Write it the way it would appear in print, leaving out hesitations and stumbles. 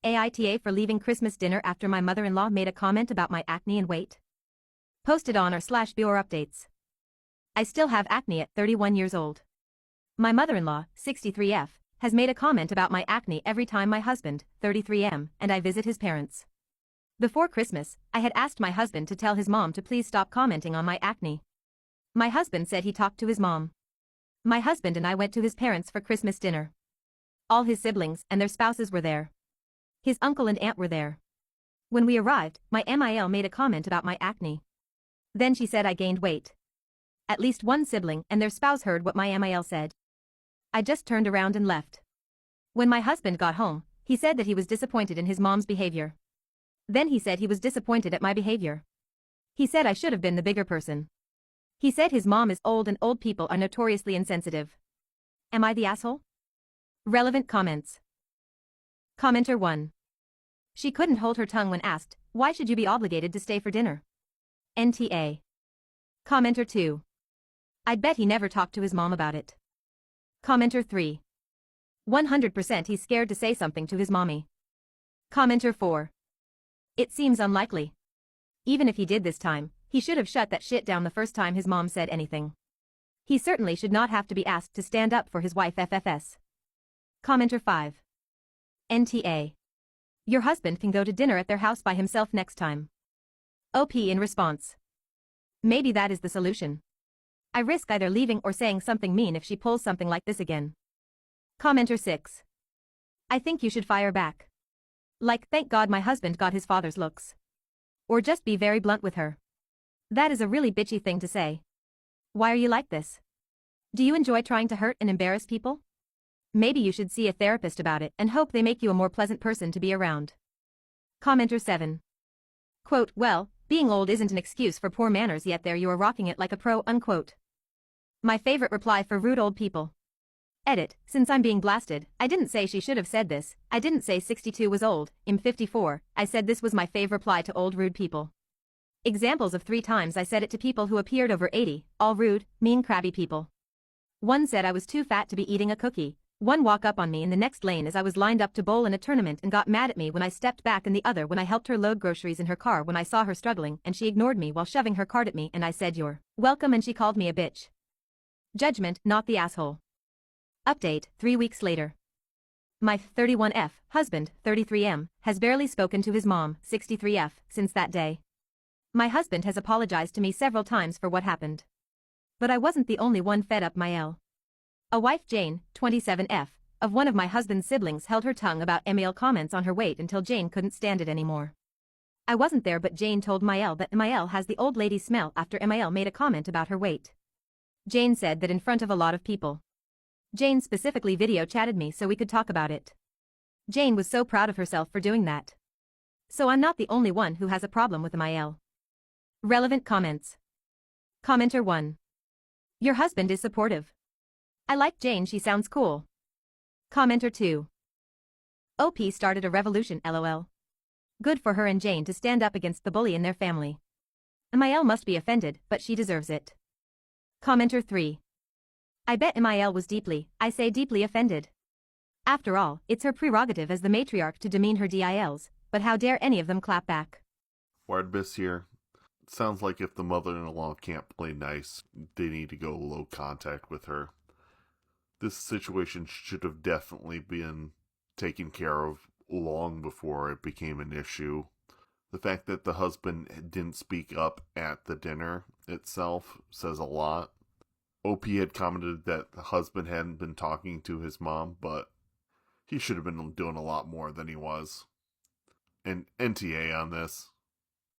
AITA for leaving Christmas dinner after my mother-in-law made a comment about my acne and weight. Posted on r/Bior updates. I still have acne at 31 years old. My mother-in-law, 63F, has made a comment about my acne every time my husband, 33M, and I visit his parents. Before Christmas, I had asked my husband to tell his mom to please stop commenting on my acne. My husband said he talked to his mom. My husband and I went to his parents for Christmas dinner. All his siblings and their spouses were there. His uncle and aunt were there. When we arrived, my MIL made a comment about my acne. Then she said I gained weight. At least one sibling and their spouse heard what my MIL said. I just turned around and left. When my husband got home, he said that he was disappointed in his mom's behavior. Then he said he was disappointed at my behavior. He said I should have been the bigger person. He said his mom is old and old people are notoriously insensitive. Am I the asshole? Relevant comments. Commenter 1. She couldn't hold her tongue when asked, why should you be obligated to stay for dinner? NTA. Commenter 2. I'd bet he never talked to his mom about it. Commenter 3. 100% he's scared to say something to his mommy. Commenter 4. It seems unlikely. Even if he did this time, he should have shut that shit down the first time his mom said anything. He certainly should not have to be asked to stand up for his wife FFS. Commenter 5. NTA. Your husband can go to dinner at their house by himself next time. OP in response. Maybe that is the solution. I risk either leaving or saying something mean if she pulls something like this again. Commenter 6. I think you should fire back. Like, thank God my husband got his father's looks. Or just be very blunt with her. That is a really bitchy thing to say. Why are you like this? Do you enjoy trying to hurt and embarrass people? Maybe you should see a therapist about it and hope they make you a more pleasant person to be around. Commenter 7. Quote, well, being old isn't an excuse for poor manners yet there you are rocking it like a pro, unquote. My favorite reply for rude old people. Edit, since I'm being blasted, I didn't say she should have said this, I didn't say 62 was old, I'm 54, I said this was my fave reply to old rude people. Examples of 3 times I said it to people who appeared over 80, all rude, mean crabby people. One said I was too fat to be eating a cookie. One walk up on me in the next lane as I was lined up to bowl in a tournament and got mad at me when I stepped back, and the other when I helped her load groceries in her car when I saw her struggling and she ignored me while shoving her cart at me and I said you're welcome and she called me a bitch. Judgment, not the asshole. Update, 3 weeks later. My 31F husband, 33M, has barely spoken to his mom, 63F, since that day. My husband has apologized to me several times for what happened. But I wasn't the only one fed up my L. A wife, Jane, 27F, of one of my husband's siblings held her tongue about ML comments on her weight until Jane couldn't stand it anymore. I wasn't there, but Jane told Mael that Mael has the old lady smell after Mael made a comment about her weight. Jane said that in front of a lot of people. Jane specifically video chatted me so we could talk about it. Jane was so proud of herself for doing that. So I'm not the only one who has a problem with Mael. Relevant comments. Commenter 1. Your husband is supportive. I like Jane, she sounds cool. Commenter 2. OP started a revolution, lol. Good for her and Jane to stand up against the bully in their family. Mael must be offended, but she deserves it. Commenter 3. I bet Mael was deeply, I say deeply offended. After all, it's her prerogative as the matriarch to demean her DILs, but how dare any of them clap back? Wardbiss here. It sounds like if the mother-in-law can't play nice, they need to go low contact with her. This situation should have definitely been taken care of long before it became an issue. The fact that the husband didn't speak up at the dinner itself says a lot. OP had commented that the husband hadn't been talking to his mom, but he should have been doing a lot more than he was. And NTA on this.